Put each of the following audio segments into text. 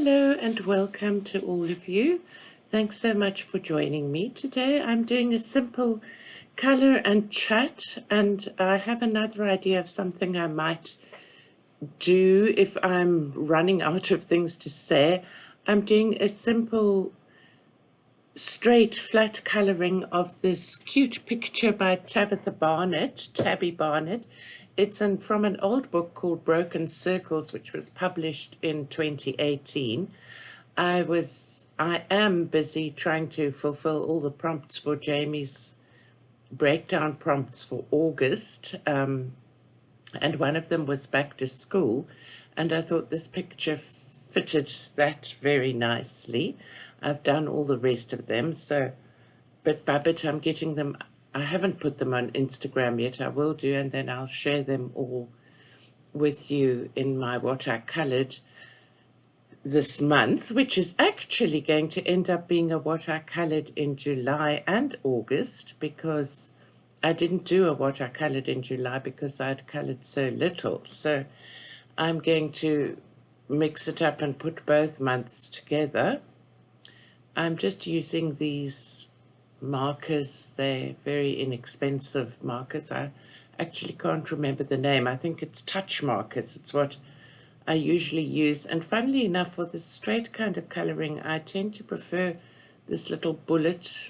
Hello and welcome to all of you. Thanks so much for joining me today. I'm doing a simple color and chat, and I have another idea of something I might do if I'm running out of things to say. I'm doing a simple straight flat coloring of this cute picture by Tabitha Barnet, Tabby Barnet. It's from an old book called Broken Circles, which was published in 2018. I am busy trying to fulfill all the prompts for Jamie's breakdown prompts for August, and one of them was back to school, and I thought this picture fitted that very nicely. I've done all the rest of them, so bit by bit I'm getting them. I haven't put them on Instagram yet. I will do, and then I'll share them all with you in my what I colored this month, which is actually going to end up being a what I colored in July and August, because I didn't do a what I colored in July because I'd colored so little. So I'm going to mix it up and put both months together. I'm just using these markers. They're very inexpensive markers. I actually can't remember the name. I think it's touch markers. It's what I usually use. And funnily enough, for the straight kind of coloring, I tend to prefer this little bullet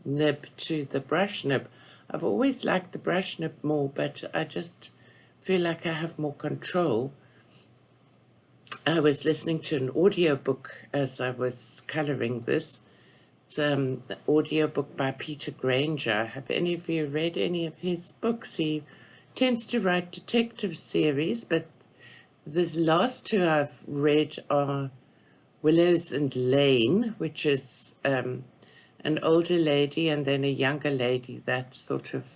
nib to the brush nib. I've always liked the brush nib more, but I just feel like I have more control. I was listening to an audiobook as I was coloring this. It's an audiobook by Peter Granger. Have any of you read any of his books? He tends to write detective series, but the last two I've read are Willows and Lane, which is an older lady and then a younger lady that sort of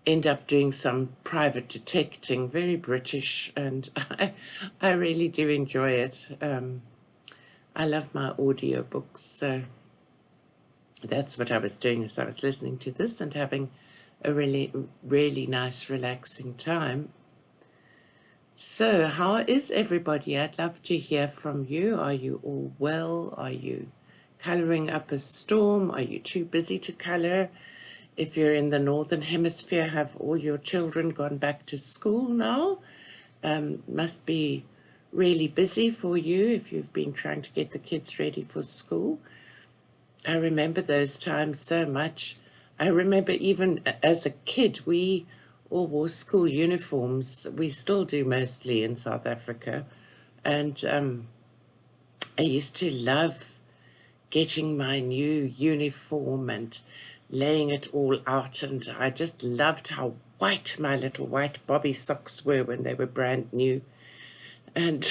end up doing some private detecting, very British, and I really do enjoy it. I love my audiobooks, so that's what I was doing as I was listening to this and having a really, really nice, relaxing time. So, how is everybody? I'd love to hear from you. Are you all well? Are you colouring up a storm? Are you too busy to colour? If you're in the Northern Hemisphere, have all your children gone back to school now? Must be really busy for you if you've been trying to get the kids ready for school. I remember those times so much. I remember even as a kid, we all wore school uniforms. We still do mostly in South Africa. And I used to love getting my new uniform and laying it all out. And I just loved how white my little white bobby socks were when they were brand new. And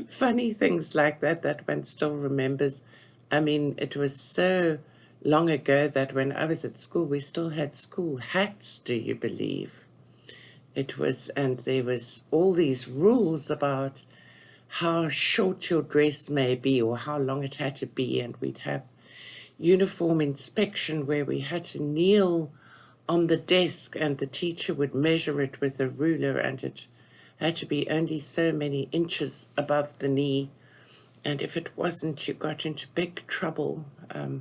funny things like that, that one still remembers. I mean, it was so long ago that when I was at school, we still had school hats, do you believe? It was, and there was all these rules about how short your dress may be or how long it had to be, and we'd have uniform inspection where we had to kneel on the desk and the teacher would measure it with a ruler, and it had to be only so many inches above the knee, and if it wasn't, you got into big trouble. It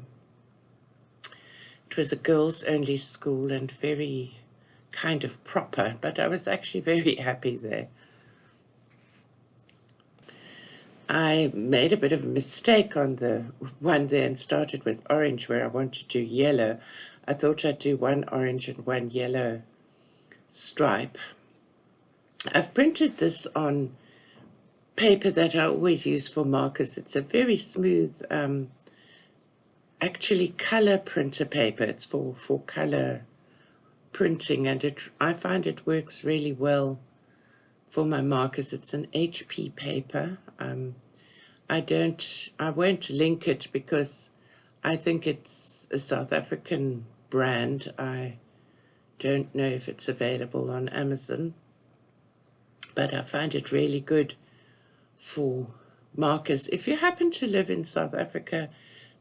was a girls-only school and very kind of proper, but I was actually very happy there. I made a bit of a mistake on the one there and started with orange where I wanted to do yellow. I thought I'd do one orange and one yellow stripe. I've printed this on paper that I always use for markers. It's a very smooth, actually color printer paper. It's for color printing, and I find it works really well for my markers. It's an HP paper. I won't link it because I think it's a South African brand. I don't know if it's available on Amazon, but I find it really good for markers. If you happen to live in South Africa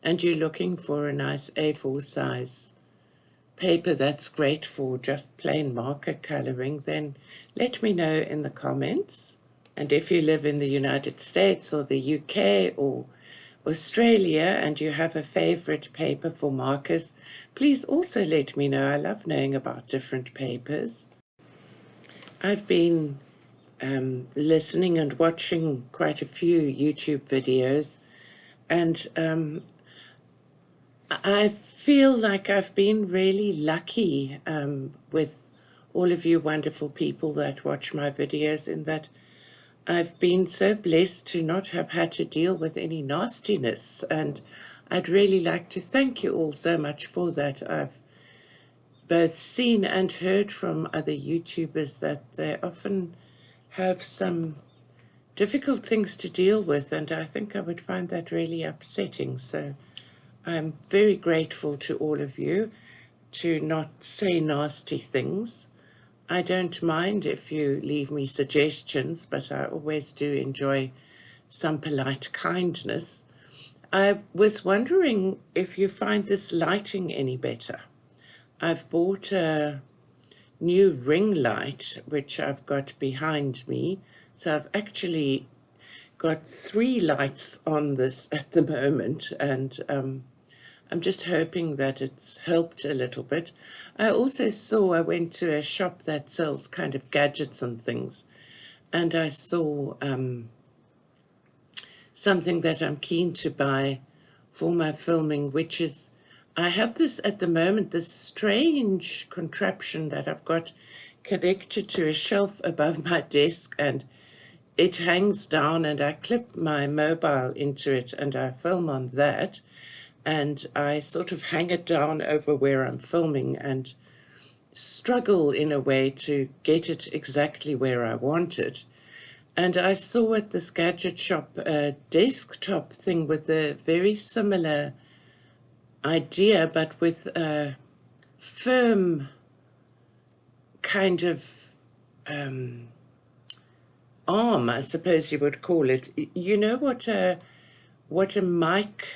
and you're looking for a nice A4 size paper that's great for just plain marker coloring, then let me know in the comments. And if you live in the United States or the UK or Australia and you have a favorite paper for markers, please also let me know. I love knowing about different papers. I've been listening and watching quite a few YouTube videos, and I feel like I've been really lucky with all of you wonderful people that watch my videos, in that I've been so blessed to not have had to deal with any nastiness, and I'd really like to thank you all so much for that. I've both seen and heard from other YouTubers that they often have some difficult things to deal with, and I think I would find that really upsetting. So I'm very grateful to all of you to not say nasty things. I don't mind if you leave me suggestions, but I always do enjoy some polite kindness. I was wondering if you find this lighting any better. I've bought a new ring light, which I've got behind me. So I've actually got 3 lights on this at the moment, and I'm just hoping that it's helped a little bit. I went to a shop that sells kind of gadgets and things, and I saw something that I'm keen to buy for my filming, which is, I have this at the moment, this strange contraption that I've got connected to a shelf above my desk, and it hangs down, and I clip my mobile into it and I film on that, and I sort of hang it down over where I'm filming and struggle in a way to get it exactly where I want it. And I saw at this gadget shop a desktop thing with a very similar idea, but with a firm kind of arm, I suppose you would call it. You know what a mic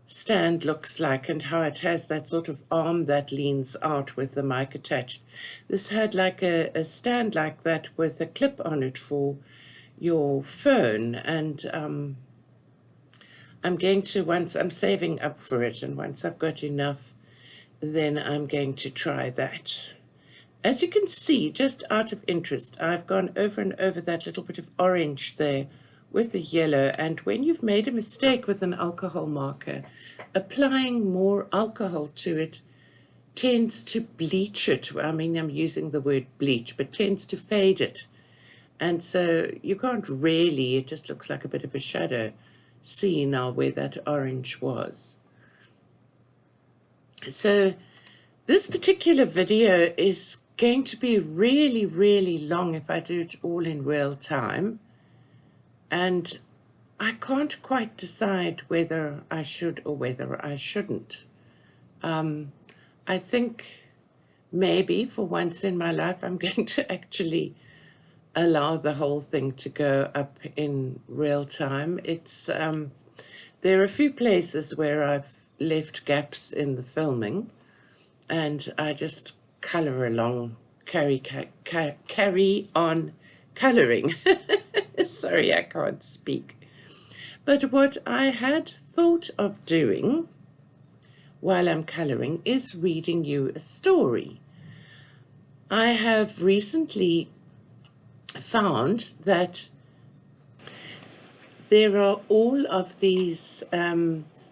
stand looks like, and how it has that sort of arm that leans out with the mic attached. This had like a stand like that with a clip on it for your phone, and I'm going to, once I'm saving up for it, and once I've got enough, then I'm going to try that. As you can see, just out of interest, I've gone over and over that little bit of orange there with the yellow, and when you've made a mistake with an alcohol marker, applying more alcohol to it tends to bleach it. I mean, I'm using the word bleach, but tends to fade it. And so you can't really, it just looks like a bit of a shadow, see now where that orange was. So this particular video is going to be really, really long if I do it all in real time. And I can't quite decide whether I should or whether I shouldn't. I think maybe for once in my life I'm going to actually allow the whole thing to go up in real time. It's there are a few places where I've left gaps in the filming, and I just color along, carry on coloring. Sorry, I can't speak. But what I had thought of doing while I'm coloring is reading you a story. I have recently found that there are all of these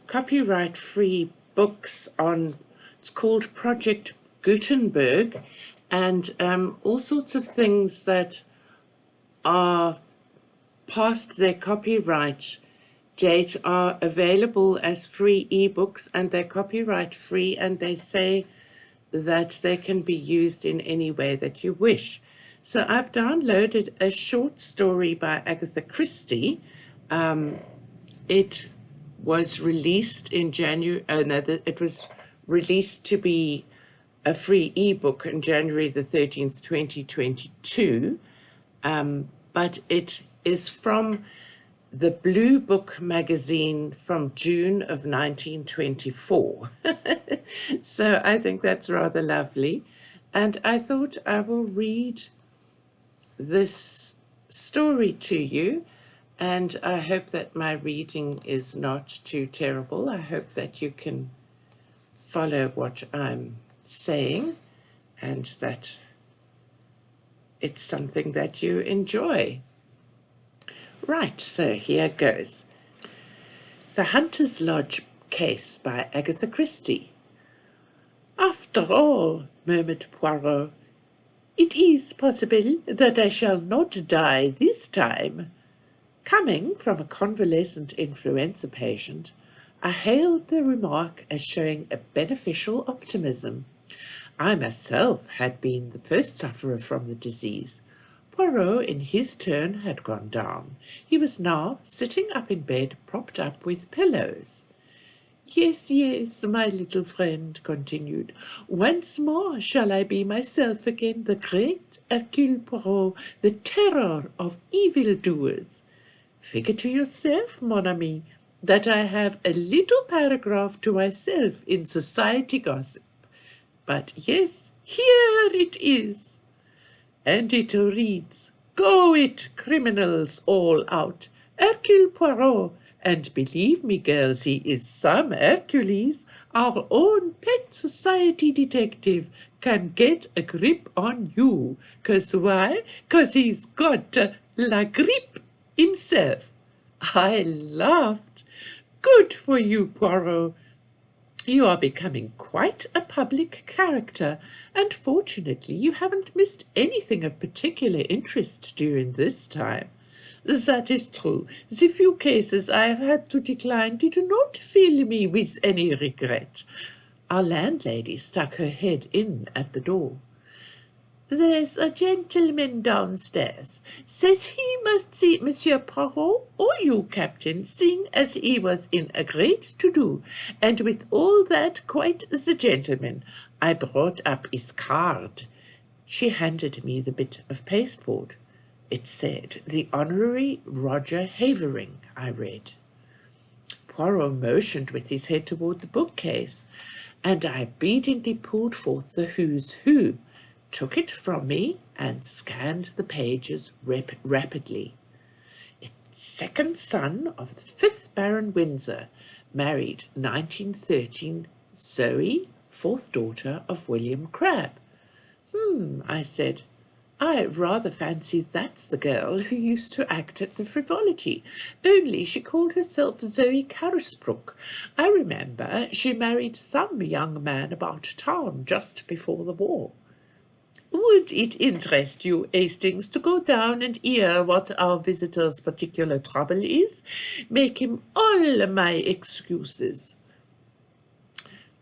copyright-free books on, it's called Project Gutenberg, and all sorts of things that are past their copyright date are available as free ebooks, and they're copyright free, and they say that they can be used in any way that you wish. So I've downloaded a short story by Agatha Christie. It was released in January, it was released to be a free ebook on January the 13th, 2022, but it is from the Blue Book magazine from June of 1924. So I think that's rather lovely. And I thought I will read this story to you, and I hope that my reading is not too terrible. I hope that you can follow what I'm saying and that it's something that you enjoy. Right, so here goes. The Hunter's Lodge Case by Agatha Christie. After all, murmured Poirot, it is possible that I shall not die this time. Coming from a convalescent influenza patient, I hailed the remark as showing a beneficial optimism. I myself had been the first sufferer from the disease. Poirot, in his turn, had gone down. He was now sitting up in bed, propped up with pillows. Yes, yes, my little friend continued. Once more shall I be myself again, the great Hercule Poirot, the terror of evildoers. Figure to yourself, mon ami, that I have a little paragraph to myself in society gossip. But yes, here it is. And it reads, Go it, criminals all out, Hercule Poirot, and believe me, girls, he is some Hercules. Our own pet society detective can get a grip on you. 'Cause why? 'Cause he's got la grippe himself. I laughed. Good for you, Poirot. You are becoming quite a public character, and fortunately you haven't missed anything of particular interest during this time. That is true. The few cases I have had to decline did not fill me with any regret. Our landlady stuck her head in at the door. There's a gentleman downstairs. Says he must see Monsieur Poirot or you, Captain, seeing as he was in a great to-do, and with all that quite the gentleman. I brought up his card. She handed me the bit of pasteboard. It said, The Honorary Roger Havering, I read. Poirot motioned with his head toward the bookcase, and I obediently pulled forth the Who's Who, took it from me, and scanned the pages rapidly. It's second son of the 5th Baron Windsor, married 1913, Zoe, 4th daughter of William Crabbe. I said, I rather fancy that's the girl who used to act at the Frivolity, only she called herself Zoe Carisbrook. I remember she married some young man about town just before the war. Would it interest you, Hastings, to go down and hear what our visitor's particular trouble is? Make him all my excuses.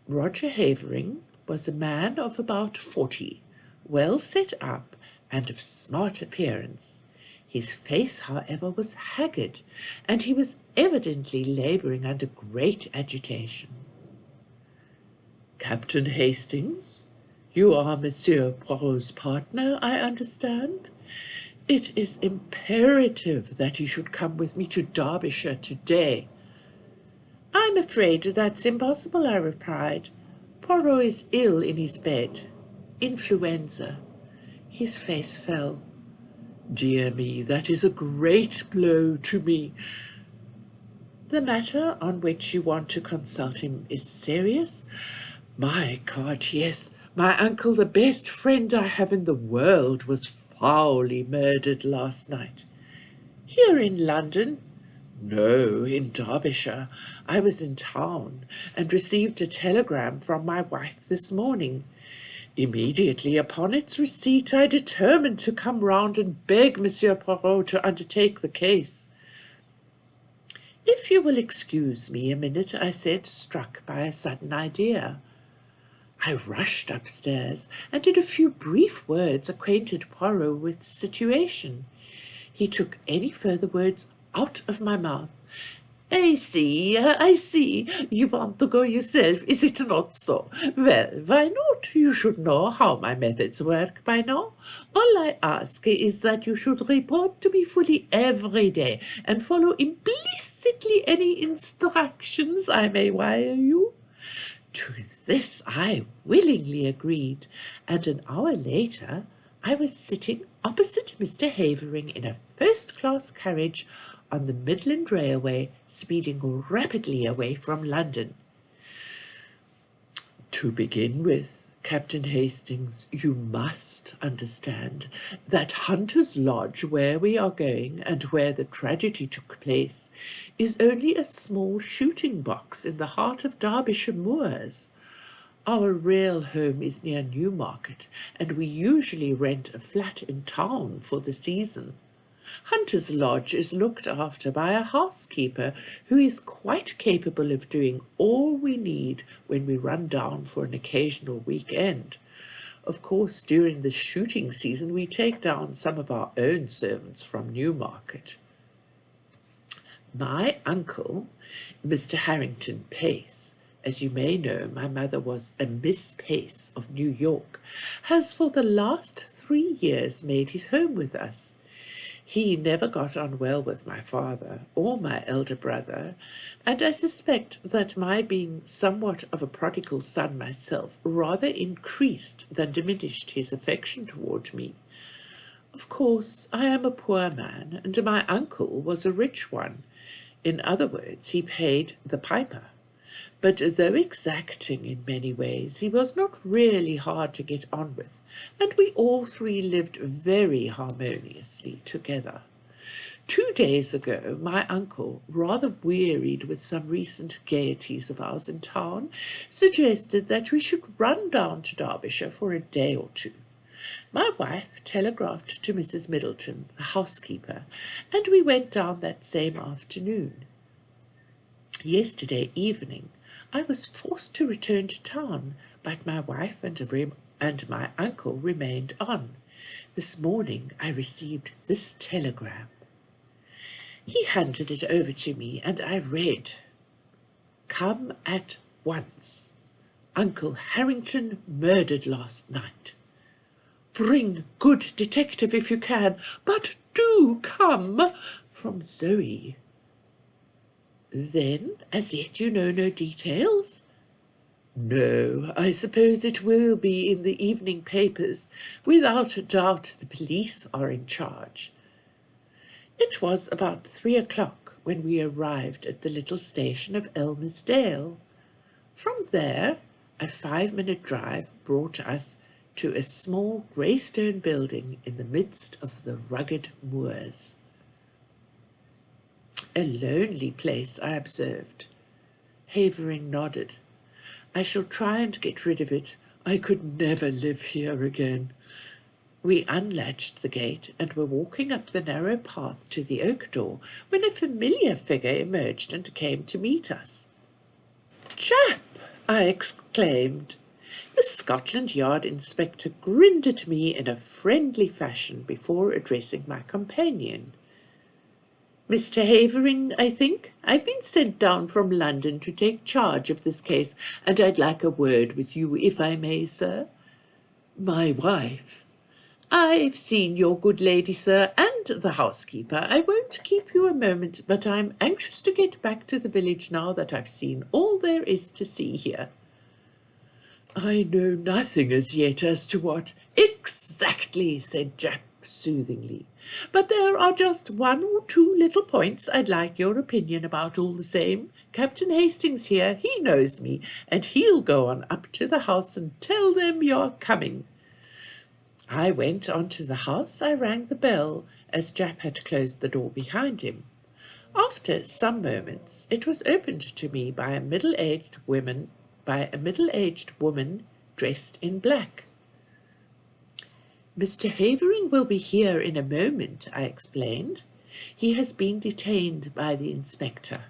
Roger Havering was a man of about 40, well set up, and of smart appearance. His face, however, was haggard, and he was evidently labouring under great agitation. Captain Hastings, you are Monsieur Poirot's partner, I understand? It is imperative that he should come with me to Derbyshire today. I'm afraid that's impossible, I replied. Poirot is ill in his bed. Influenza. His face fell. Dear me, that is a great blow to me. The matter on which you want to consult him is serious? My God, yes. My uncle, the best friend I have in the world, was foully murdered last night. Here in London? No, in Derbyshire. I was in town and received a telegram from my wife this morning. Immediately upon its receipt, I determined to come round and beg Monsieur Poirot to undertake the case. If you will excuse me a minute, I said, struck by a sudden idea. I rushed upstairs and in a few brief words acquainted Poirot with the situation. He took any further words out of my mouth. I see, you want to go yourself, is it not so? Well, why not? You should know how my methods work by now. All I ask is that you should report to me fully every day, and follow implicitly any instructions I may wire you. To this I willingly agreed, and an hour later I was sitting opposite Mr. Havering in a first-class carriage on the Midland Railway, speeding rapidly away from London. To begin with, Captain Hastings, you must understand that Hunter's Lodge, where we are going and where the tragedy took place, is only a small shooting box in the heart of Derbyshire moors. Our real home is near Newmarket, and we usually rent a flat in town for the season. Hunter's Lodge is looked after by a housekeeper who is quite capable of doing all we need when we run down for an occasional weekend. Of course, during the shooting season, we take down some of our own servants from Newmarket. My uncle, Mr. Harrington Pace, as you may know, my mother was a Miss Pace of New York, has for the last 3 years made his home with us. He never got on well with my father or my elder brother, and I suspect that my being somewhat of a prodigal son myself rather increased than diminished his affection toward me. Of course, I am a poor man, and my uncle was a rich one. In other words, he paid the piper. But though exacting in many ways, he was not really hard to get on with, and we all three lived very harmoniously together. 2 days ago, my uncle, rather wearied with some recent gaieties of ours in town, suggested that we should run down to Derbyshire for a day or two. My wife telegraphed to Mrs. Middleton, the housekeeper, and we went down that same afternoon. Yesterday evening, I was forced to return to town, but my wife and my uncle remained on. This morning I received this telegram. He handed it over to me, and I read, "Come at once. Uncle Harrington murdered last night. Bring good detective if you can, but do come. From Zoe." Then, as yet you know no details? No, I suppose it will be in the evening papers. Without a doubt the police are in charge. It was about 3 o'clock when we arrived at the little station of Elmersdale. From there, a 5-minute drive brought us to a small grey stone building in the midst of the rugged moors. A lonely place, I observed. Havering nodded. I shall try and get rid of it. I could never live here again. We unlatched the gate and were walking up the narrow path to the oak door when a familiar figure emerged and came to meet us. "Chap!" I exclaimed. The Scotland Yard inspector grinned at me in a friendly fashion before addressing my companion. "Mr. Havering, I think. I've been sent down from London to take charge of this case, and I'd like a word with you, if I may, sir." "My wife." "I've seen your good lady, sir, and the housekeeper. I won't keep you a moment, but I'm anxious to get back to the village now that I've seen all there is to see here." "I know nothing as yet as to what—" "Exactly," said Jack soothingly. "But there are just 1 or 2 little points I'd like your opinion about all the same. Captain Hastings here, he knows me, and he'll go on up to the house and tell them you're coming." I went on to the house. I rang the bell, as Jack had closed the door behind him. After some moments, it was opened to me by a middle-aged woman dressed in black. "Mr. Havering will be here in a moment," I explained. "He has been detained by the inspector.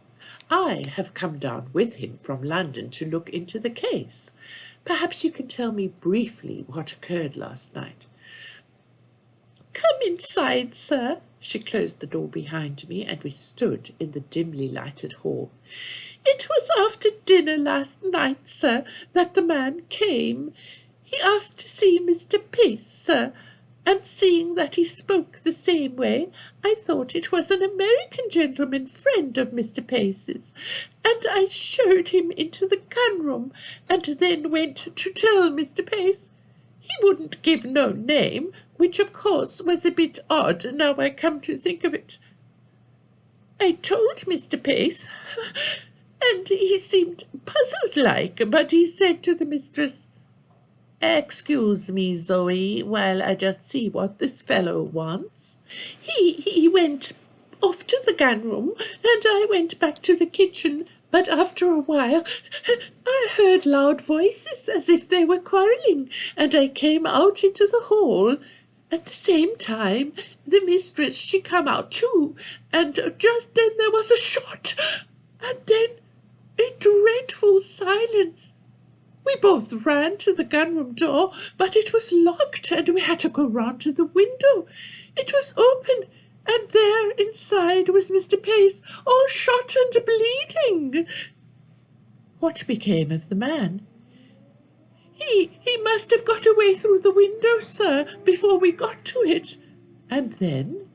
I have come down with him from London to look into the case. Perhaps you can tell me briefly what occurred last night." "Come inside, sir." She closed the door behind me, and we stood in the dimly lighted hall. "It was after dinner last night, sir, that the man came. He asked to see Mr. Pace, sir, and seeing that he spoke the same way, I thought it was an American gentleman friend of Mr. Pace's, and I showed him into the gun-room, and then went to tell Mr. Pace. He wouldn't give no name, which of course was a bit odd now I come to think of it. I told Mr. Pace, and he seemed puzzled-like, but he said to the mistress, "Excuse me, Zoe, while I just see what this fellow wants." He went off to the gun room, and I went back to the kitchen, but after a while I heard loud voices as if they were quarrelling, and I came out into the hall. At the same time, the mistress, she come out too, and just then there was a shot, and then a dreadful silence. We both ran to the gun-room door, but it was locked, and we had to go round to the window. It was open, and there inside was Mr. Pace, all shot and bleeding. What became of the man? He must have got away through the window, sir, before we got to it. And then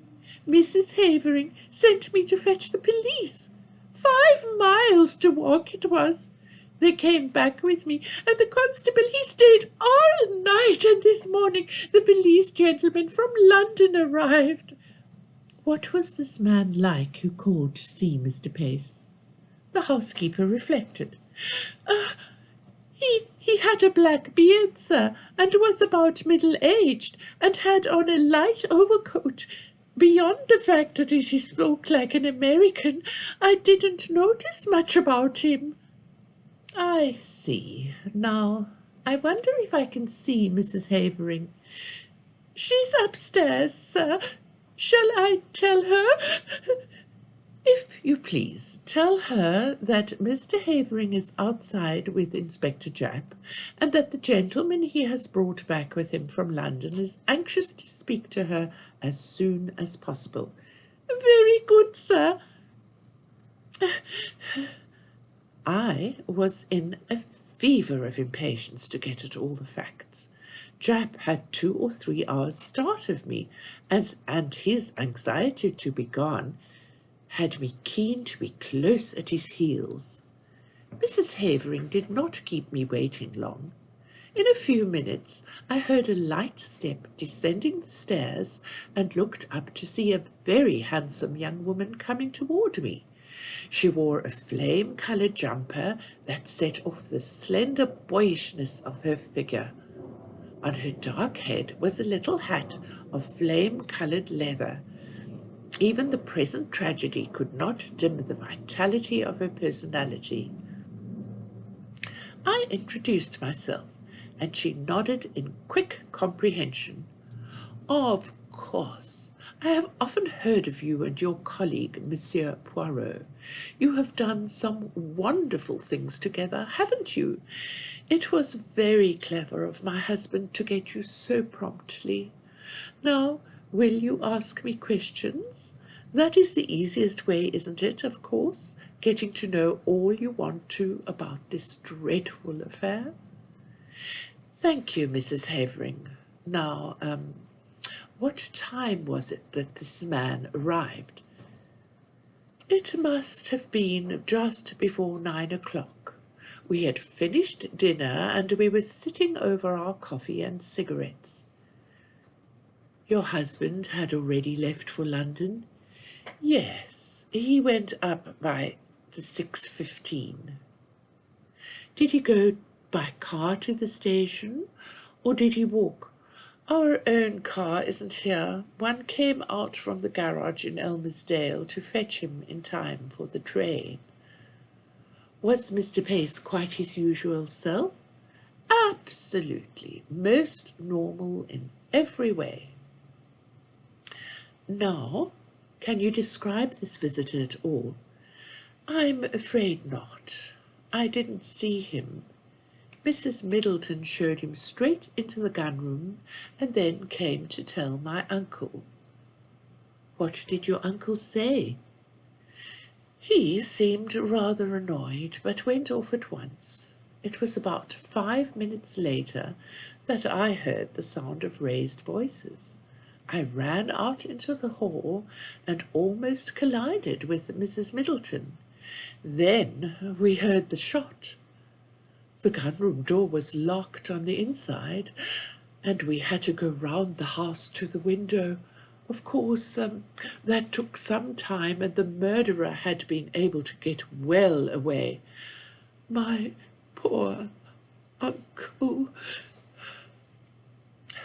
Mrs. Havering sent me to fetch the police. 5 miles to walk it was. They came back with me, and the constable, he stayed all night, and this morning the police gentleman from London arrived. What was this man like who called to see Mr. Pace? The housekeeper reflected. He had a black beard, sir, and was about middle-aged, and had on a light overcoat. Beyond the fact that he spoke like an American, I didn't notice much about him. I see. Now, I wonder if I can see Mrs. Havering. She's upstairs, sir. Shall I tell her? If you please, tell her that Mr. Havering is outside with Inspector Japp, and that the gentleman he has brought back with him from London is anxious to speak to her as soon as possible. Very good, sir. I was in a fever of impatience to get at all the facts. Japp had 2 or 3 hours' start of me, and his anxiety to be gone had me keen to be close at his heels. Mrs. Havering did not keep me waiting long. In a few minutes I heard a light step descending the stairs, and looked up to see a very handsome young woman coming toward me. She wore a flame-coloured jumper that set off the slender boyishness of her figure. On her dark head was a little hat of flame-coloured leather. Even the present tragedy could not dim the vitality of her personality. I introduced myself, and she nodded in quick comprehension. Of course, I have often heard of you and your colleague, Monsieur Poirot. You have done some wonderful things together, haven't you? It was very clever of my husband to get you so promptly. Now, will you ask me questions? That is the easiest way, isn't it, of course, getting to know all you want to about this dreadful affair? Thank you, Mrs. Havering. Now, what time was it that this man arrived? It must have been just before 9 o'clock. We had finished dinner, and we were sitting over our coffee and cigarettes. Your husband had already left for London? Yes, he went up by the 6:15. Did he go by car to the station, or did he walk? Our own car isn't here. One came out from the garage in Elmersdale to fetch him in time for the train. Was Mr. Pace quite his usual self? Absolutely, most normal in every way. Now, can you describe this visitor at all? I'm afraid not. I didn't see him. Mrs. Middleton showed him straight into the gun-room, and then came to tell my uncle. What did your uncle say? He seemed rather annoyed, but went off at once. It was about 5 minutes later that I heard the sound of raised voices. I ran out into the hall and almost collided with Mrs. Middleton. Then we heard the shot. The gun-room door was locked on the inside, and we had to go round the house to the window. Of course, that took some time, and the murderer had been able to get well away. My poor uncle,"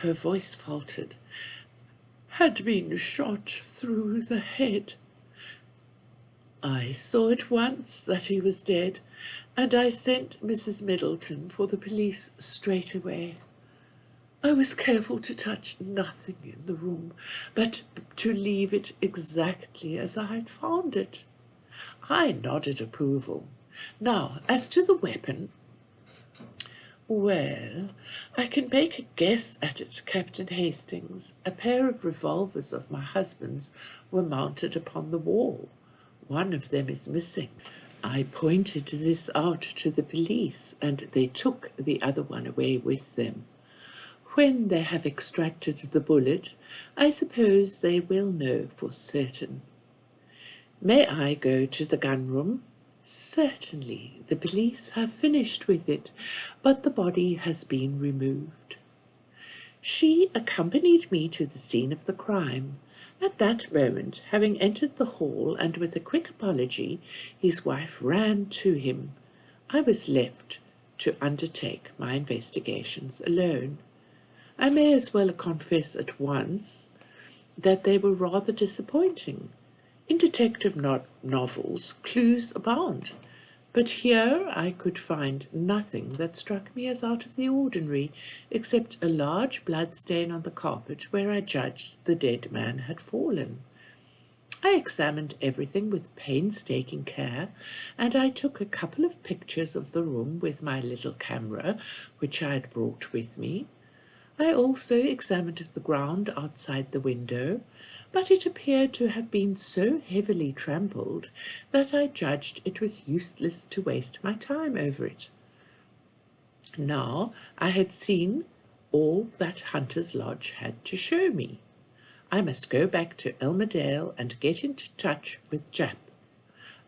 her voice faltered, "had been shot through the head. I saw at once that he was dead, and I sent Mrs. Middleton for the police straight away. I was careful to touch nothing in the room, but to leave it exactly as I had found it." I nodded approval. "Now, as to the weapon, well, I can make a guess at it, Captain Hastings. A pair of revolvers of my husband's were mounted upon the wall. One of them is missing. I pointed this out to the police, and they took the other one away with them. When they have extracted the bullet, I suppose they will know for certain. May I go to the gun room?" "Certainly. The police have finished with it, but the body has been removed." She accompanied me to the scene of the crime. At that moment, having entered the hall, and with a quick apology, his wife ran to him. I was left to undertake my investigations alone. I may as well confess at once that they were rather disappointing. In detective novels, clues abound, but here I could find nothing that struck me as out of the ordinary, except a large blood stain on the carpet where I judged the dead man had fallen. I examined everything with painstaking care, and I took a couple of pictures of the room with my little camera, which I had brought with me. I also examined the ground outside the window, but it appeared to have been so heavily trampled that I judged it was useless to waste my time over it. Now I had seen all that Hunter's Lodge had to show me. I must go back to Elmerdale and get into touch with Jap.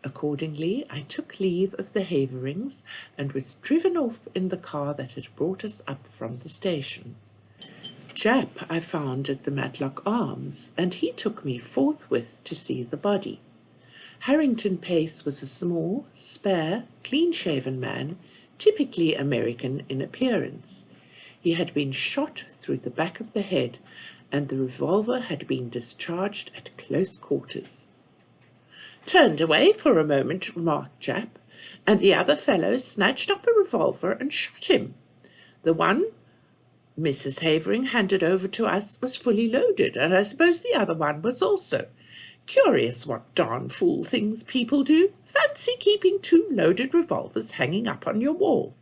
Accordingly, I took leave of the Haverings and was driven off in the car that had brought us up from the station. Jap I found at the Matlock Arms, and he took me forthwith to see the body. Harrington Pace was a small, spare, clean-shaven man, typically American in appearance. He had been shot through the back of the head, and the revolver had been discharged at close quarters. "Turned away for a moment," remarked Jap, "and the other fellow snatched up a revolver and shot him. The one Mrs. Havering handed over to us was fully loaded, and I suppose the other one was also. Curious what darn fool things people do. Fancy keeping 2 loaded revolvers hanging up on your wall."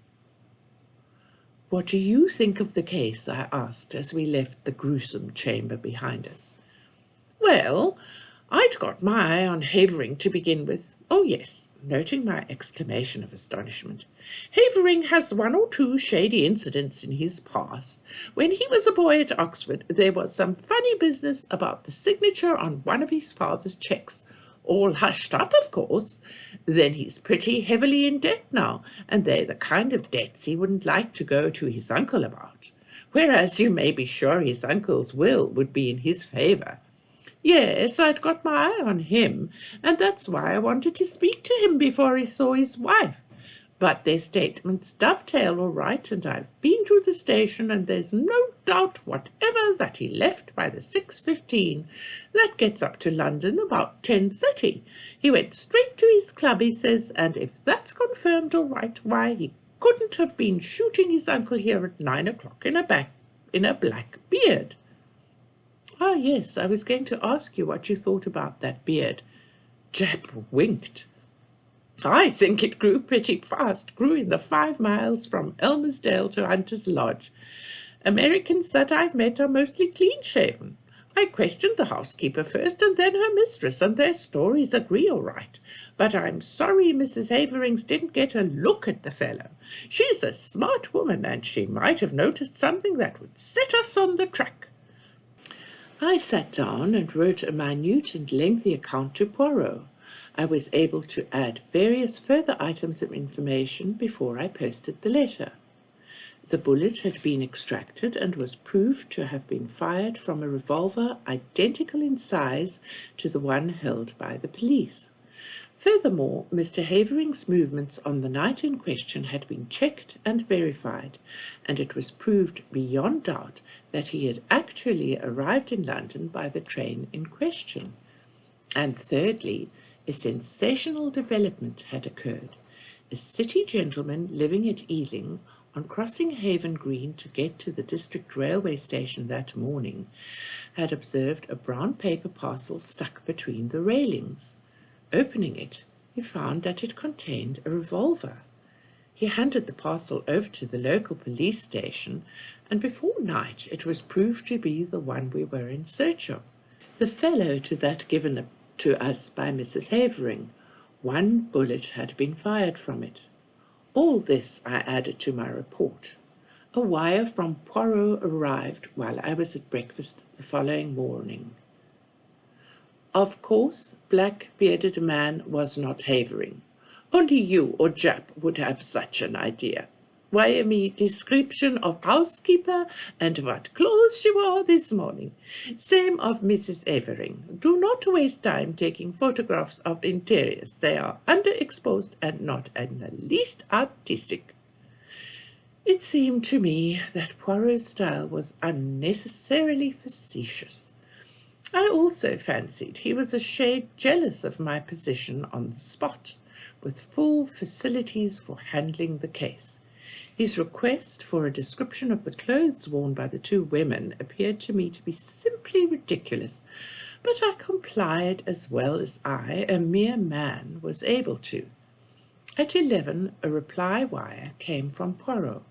"What do you think of the case?" I asked as we left the gruesome chamber behind us. "Well, I'd got my eye on Havering to begin with. Oh, yes," noting my exclamation of astonishment. "Havering has 1 or 2 shady incidents in his past. When he was a boy at Oxford, there was some funny business about the signature on one of his father's cheques. All hushed up, of course. Then he's pretty heavily in debt now, and they're the kind of debts he wouldn't like to go to his uncle about. Whereas you may be sure his uncle's will would be in his favour. Yes, I'd got my eye on him, and that's why I wanted to speak to him before he saw his wife. But their statements dovetail all right, and I've been to the station, and there's no doubt whatever that he left by the 6:15. That gets up to London about 10:30. He went straight to his club, he says, and if that's confirmed all right, why, he couldn't have been shooting his uncle here at 9 o'clock in a black beard." "Ah, yes, I was going to ask you what you thought about that beard." Jap winked. "I think it grew pretty fast, grew in the 5 miles from Elmersdale to Hunter's Lodge. Americans that I've met are mostly clean-shaven. I questioned the housekeeper first and then her mistress, and their stories agree all right. But I'm sorry Mrs. Haverings didn't get a look at the fellow. She's a smart woman, and she might have noticed something that would set us on the track." I sat down and wrote a minute and lengthy account to Poirot. I was able to add various further items of information before I posted the letter. The bullet had been extracted and was proved to have been fired from a revolver identical in size to the one held by the police. Furthermore, Mr. Havering's movements on the night in question had been checked and verified, and it was proved beyond doubt that he had actually arrived in London by the train in question. And thirdly, a sensational development had occurred. A city gentleman living at Ealing, on crossing Haven Green to get to the district railway station that morning, had observed a brown paper parcel stuck between the railings. Opening it, he found that it contained a revolver. He handed the parcel over to the local police station, and before night it was proved to be the one we were in search of, the fellow to that given to us by Mrs. Havering. One bullet had been fired from it. All this I added to my report. A wire from Poirot arrived while I was at breakfast the following morning. Of course, black-bearded man was not Havering. Only you or Jap would have such an idea. Wire me description of housekeeper and what clothes she wore this morning. Same of Mrs. Havering. Do not waste time taking photographs of interiors. They are underexposed and not in the least artistic. It seemed to me that Poirot's style was unnecessarily facetious. I also fancied he was a shade jealous of my position on the spot, with full facilities for handling the case. His request for a description of the clothes worn by the two women appeared to me to be simply ridiculous, but I complied as well as I, a mere man, was able to. At 11, a reply wire came from Poirot.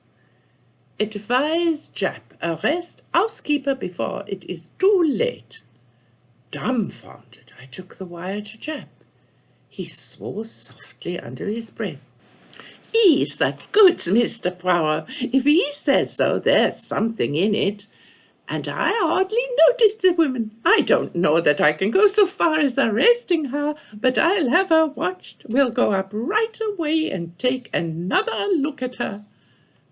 Advise Jap, arrest housekeeper before it is too late. Dumbfounded, I took the wire to Jap. He swore softly under his breath. Is that good, Mr. Poirot? If he says so, there's something in it. And I hardly noticed the woman. I don't know that I can go so far as arresting her, but I'll have her watched. We'll go up right away and take another look at her.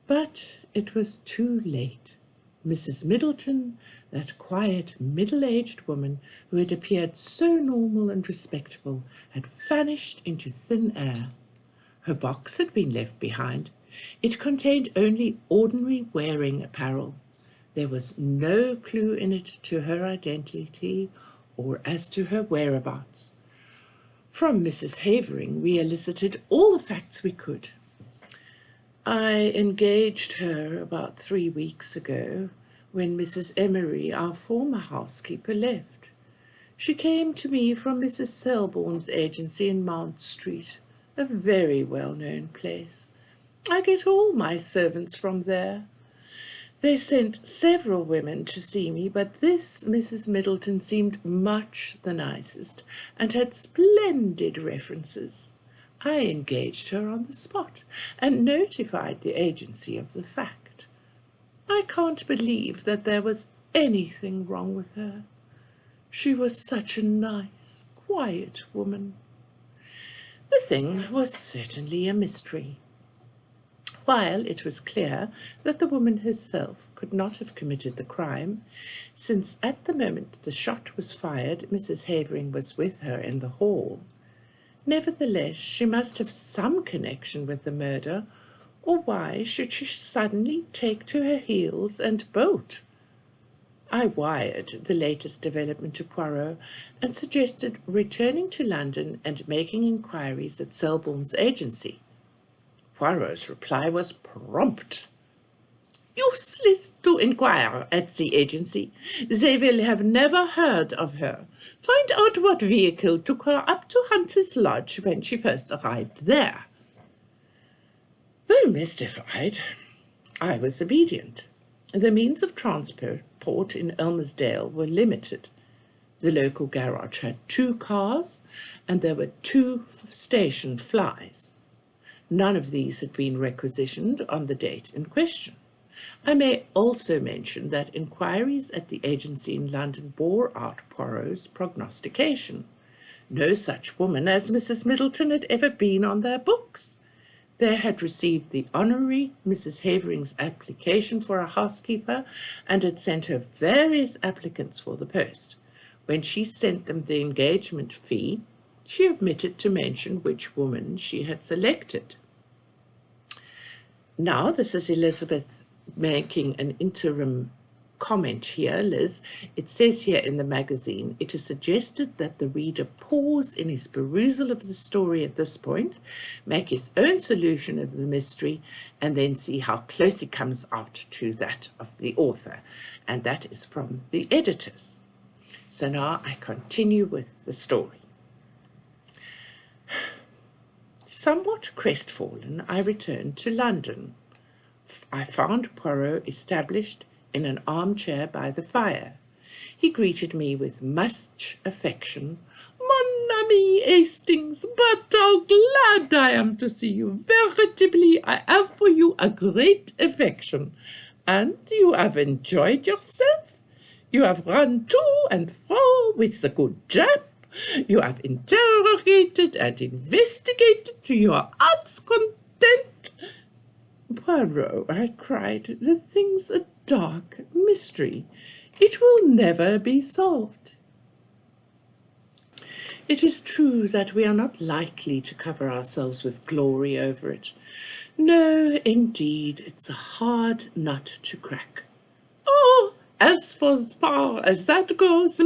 But it was too late. Mrs. Middleton, that quiet, middle-aged woman who had appeared so normal and respectable, had vanished into thin air. Her box had been left behind. It contained only ordinary wearing apparel. There was no clue in it to her identity or as to her whereabouts. From Mrs. Havering we elicited all the facts we could. I engaged her about 3 weeks ago, when Mrs. Emery, our former housekeeper, left. She came to me from Mrs. Selborne's agency in Mount Street, a very well-known place. I get all my servants from there. They sent several women to see me, but this Mrs. Middleton seemed much the nicest, and had splendid references. I engaged her on the spot, and notified the agency of the fact. I can't believe that there was anything wrong with her. She was such a nice, quiet woman. The thing was certainly a mystery. While it was clear that the woman herself could not have committed the crime, since at the moment the shot was fired, Mrs. Havering was with her in the hall, nevertheless she must have some connection with the murder, or why should she suddenly take to her heels and bolt? I wired the latest development to Poirot and suggested returning to London and making inquiries at Selborne's agency. Poirot's reply was prompt. Useless to inquire at the agency. They will have never heard of her. Find out what vehicle took her up to Hunter's Lodge when she first arrived there. Though mystified, I was obedient. The means of transport in Elmersdale were limited. The local garage had 2 cars, and there were 2 station flys. None of these had been requisitioned on the date in question. I may also mention that inquiries at the agency in London bore out Poirot's prognostication. No such woman as Mrs. Middleton had ever been on their books. They had received the honorary Mrs. Havering's application for a housekeeper and had sent her various applicants for the post. When she sent them the engagement fee, she omitted to mention which woman she had selected. Now, this is Elizabeth making an interim comment here, Liz. It says here in the magazine, it is suggested that the reader pause in his perusal of the story at this point, make his own solution of the mystery, and then see how close he comes out to that of the author. And that is from the editors. So now I continue with the story. Somewhat crestfallen, I returned to London. I found Poirot established in an armchair by the fire. He greeted me with much affection. "Mon ami Hastings, but how glad I am to see you! Veritably, I have for you a great affection. And you have enjoyed yourself? You have run to and fro with the good Jap. You have interrogated and investigated to your heart's content." "Poirot," I cried, "the thing's a dark mystery. It will never be solved." It is true that we are not likely to cover ourselves with glory over it. No, indeed, it's a hard nut to crack. "Oh, as far as that goes,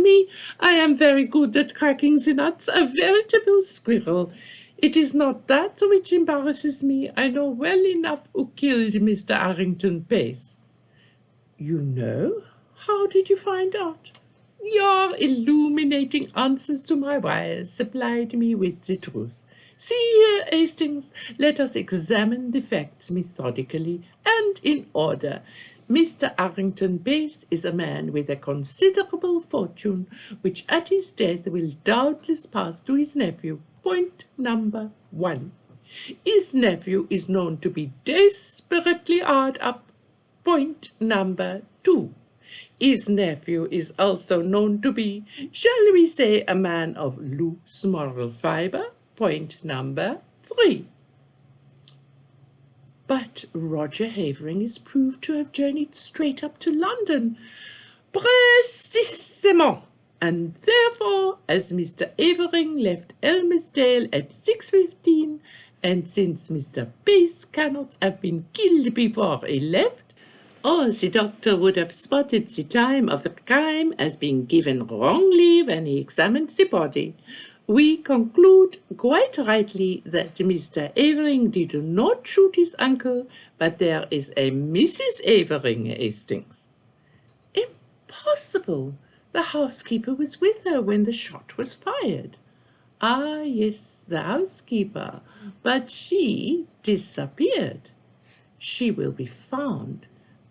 I am very good at cracking the nuts, a veritable squirrel. It is not that which embarrasses me. I know well enough who killed Mr. Arrington Pace." "You know? How did you find out?" "Your illuminating answers to my wires supplied me with the truth. See here, Hastings, let us examine the facts methodically and in order. Mr. Arrington Pace is a man with a considerable fortune, which at his death will doubtless pass to his nephew. Point number 1. His nephew is known to be desperately hard up. Point number 2. His nephew is also known to be, shall we say, a man of loose moral fibre. Point number 3. But Roger Havering is proved to have journeyed straight up to London. Précisément. And therefore, as Mr. Havering left Elmersdale at 6:15, and since Mr. Pace cannot have been killed before he left, or the doctor would have spotted the time of the crime as being given wrongly when he examined the body, we conclude quite rightly that Mr. Havering did not shoot his uncle, but there is a Mrs. Havering, Hastings." "Impossible! The housekeeper was with her when the shot was fired." "Ah, yes, the housekeeper, but she disappeared." "She will be found."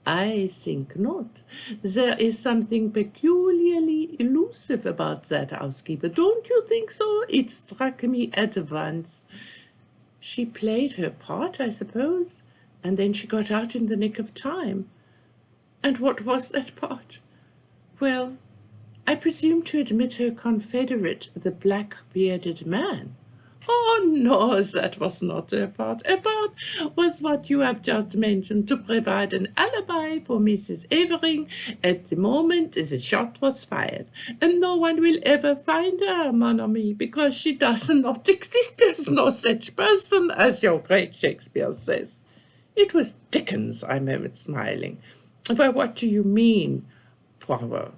"I think not. There is something peculiarly elusive about that housekeeper. Don't you think so? It struck me at once." "She played her part, I suppose, and then she got out in the nick of time." "And what was that part?" "Well, I presume to admit her confederate, the black-bearded man." "Oh, no, that was not her part. Her part was what you have just mentioned, to provide an alibi for Mrs. Havering at the moment the shot was fired. And no one will ever find her, mon ami, because she does not exist. There's no such person, as your great Shakespeare says." "It was Dickens," I murmured, smiling. "But what do you mean, Poirot?"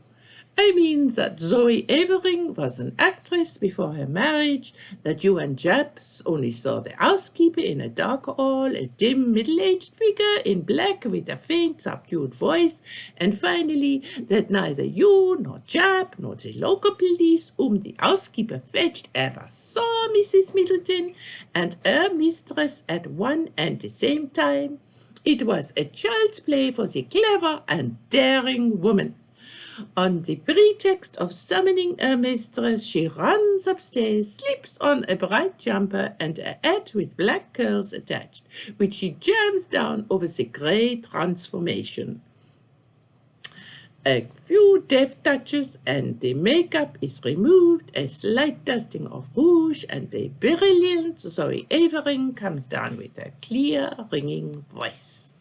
"I mean that Zoe Havering was an actress before her marriage, that you and Japs only saw the housekeeper in a dark hall, a dim middle-aged figure in black with a faint subdued voice, and finally that neither you nor Jap nor the local police whom the housekeeper fetched ever saw Mrs. Middleton and her mistress at one and the same time. It was a child's play for the clever and daring woman. On the pretext of summoning her mistress, she runs upstairs, slips on a bright jumper and a hat with black curls attached, which she jams down over the grey transformation. A few deft touches and the makeup is removed, a slight dusting of rouge, and the brilliant Zoe Avering comes down with a clear, ringing voice.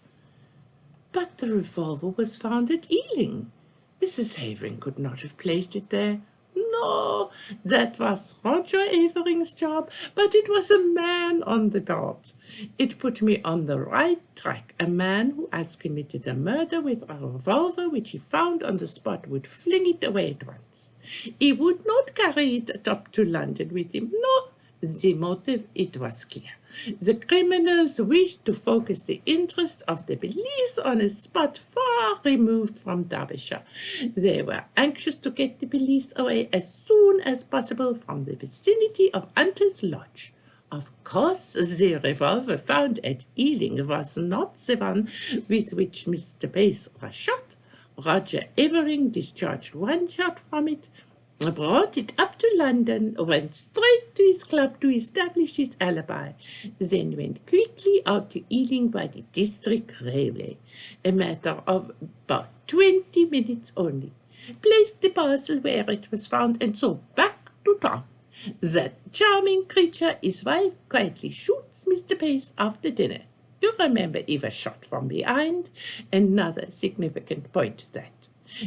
But the revolver was found at Ealing. Mrs. Havering could not have placed it there. No, that was Roger Avering's job, but it was a man on the board. It put me on the right track. A man who has committed a murder with a revolver which he found on the spot would fling it away at once. He would not carry it up to London with him. No, the motive, it was clear. The criminals wished to focus the interest of the police on a spot far removed from Derbyshire. They were anxious to get the police away as soon as possible from the vicinity of Hunter's Lodge. Of course, the revolver found at Ealing was not the one with which Mr. Pace was shot. Roger Evering discharged one shot from it, brought it up to London, went straight to his club to establish his alibi, then went quickly out to Ealing by the district railway, a matter of about 20 minutes only, placed the parcel where it was found, and so back to town. That charming creature, his wife, quietly shoots Mr. Pace after dinner. You remember he was shot from behind. Another significant point that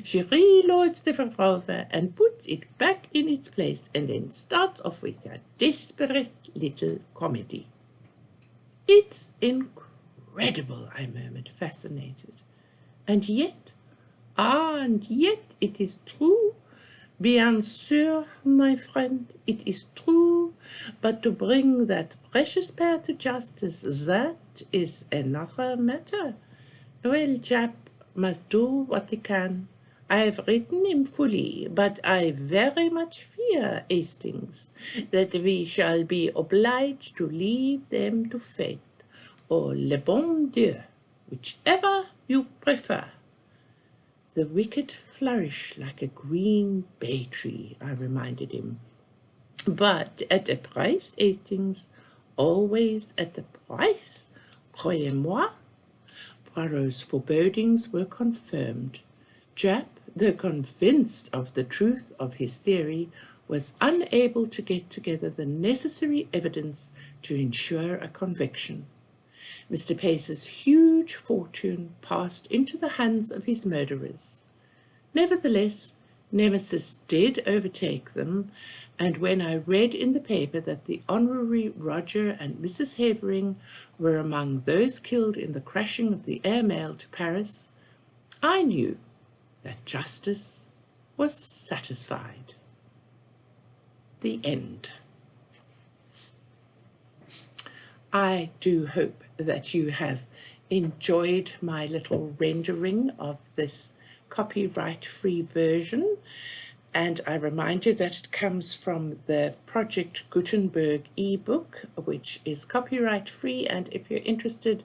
she reloads the revolver and puts it back in its place, and then starts off with a desperate little comedy. It's incredible, I murmured, fascinated. And yet it is true. Bien sûr, my friend, it is true, but to bring that precious pair to justice, that is another matter. Well, Jap must do what he can. I have written him fully, but I very much fear, Hastings, that we shall be obliged to leave them to fate, or le bon Dieu, whichever you prefer. The wicked flourish like a green bay tree, I reminded him. But at a price, Hastings, always at a price, croyez-moi. Poirot's forebodings were confirmed. Jap, though convinced of the truth of his theory, was unable to get together the necessary evidence to ensure a conviction. Mr. Pace's huge fortune passed into the hands of his murderers. Nevertheless, Nemesis did overtake them, and when I read in the paper that the Honorary Roger and Mrs. Havering were among those killed in the crashing of the air mail to Paris, I knew that justice was satisfied. The end. I do hope that you have enjoyed my little rendering of this copyright-free version, and I remind you that it comes from the Project Gutenberg ebook, which is copyright-free, and if you're interested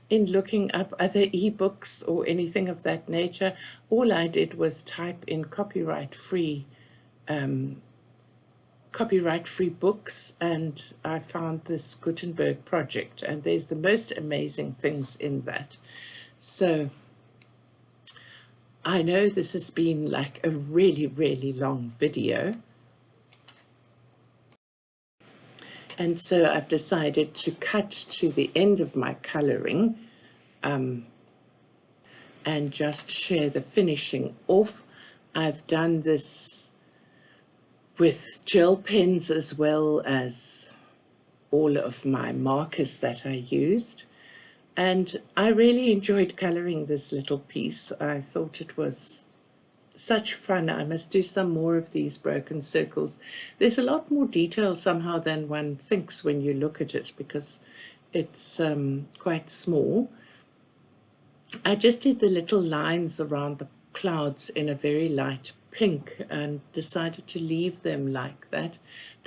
in looking up other ebooks or anything of that nature, all I did was type in copyright-free books, and I found this Gutenberg project, and there's the most amazing things in that. So I know this has been like a really, really long video, and so I've decided to cut to the end of my coloring and just share the finishing off. I've done this with gel pens as well as all of my markers that I used, and I really enjoyed coloring this little piece. I thought it was such fun. I must do some more of these broken circles. There's a lot more detail somehow than one thinks when you look at it, because it's quite small. I just did the little lines around the clouds in a very light pink and decided to leave them like that.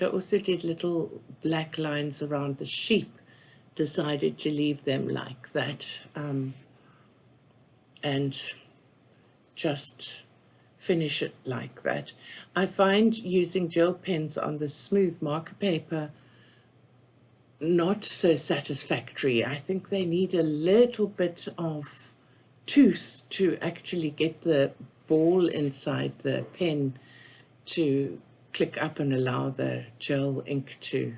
I also did little black lines around the sheep, decided to leave them like that, and just finish it like that. I find using gel pens on the smooth marker paper not so satisfactory. I think they need a little bit of tooth to actually get the ball inside the pen to click up and allow the gel ink to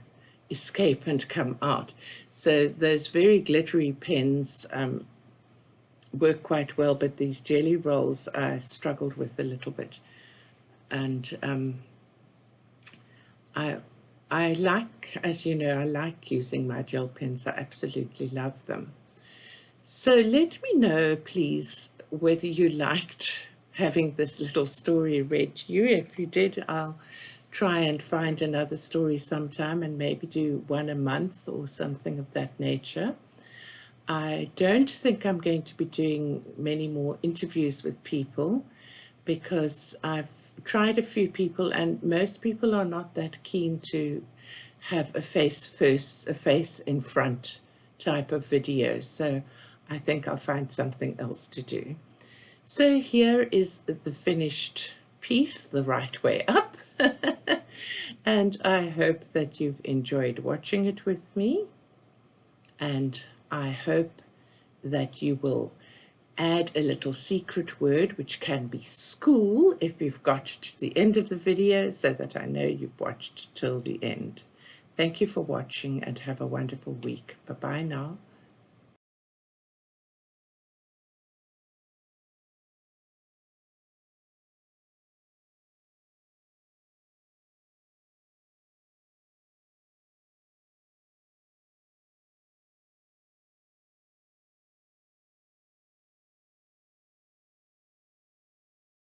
escape and come out. So those very glittery pens work quite well, but these jelly rolls I struggled with a little bit. And I like, as you know, I like using my gel pens. I absolutely love them. So let me know, please, whether you liked having this little story read to you. If you did, I'll try and find another story sometime and maybe do one a month or something of that nature. I don't think I'm going to be doing many more interviews with people, because I've tried a few people and most people are not that keen to have a face first, a face in front type of video. So I think I'll find something else to do. So here is the finished piece, the right way up. And I hope that you've enjoyed watching it with me. And I hope that you will add a little secret word, which can be school, if you've got to the end of the video, so that I know you've watched till the end. Thank you for watching and have a wonderful week. Bye-bye now.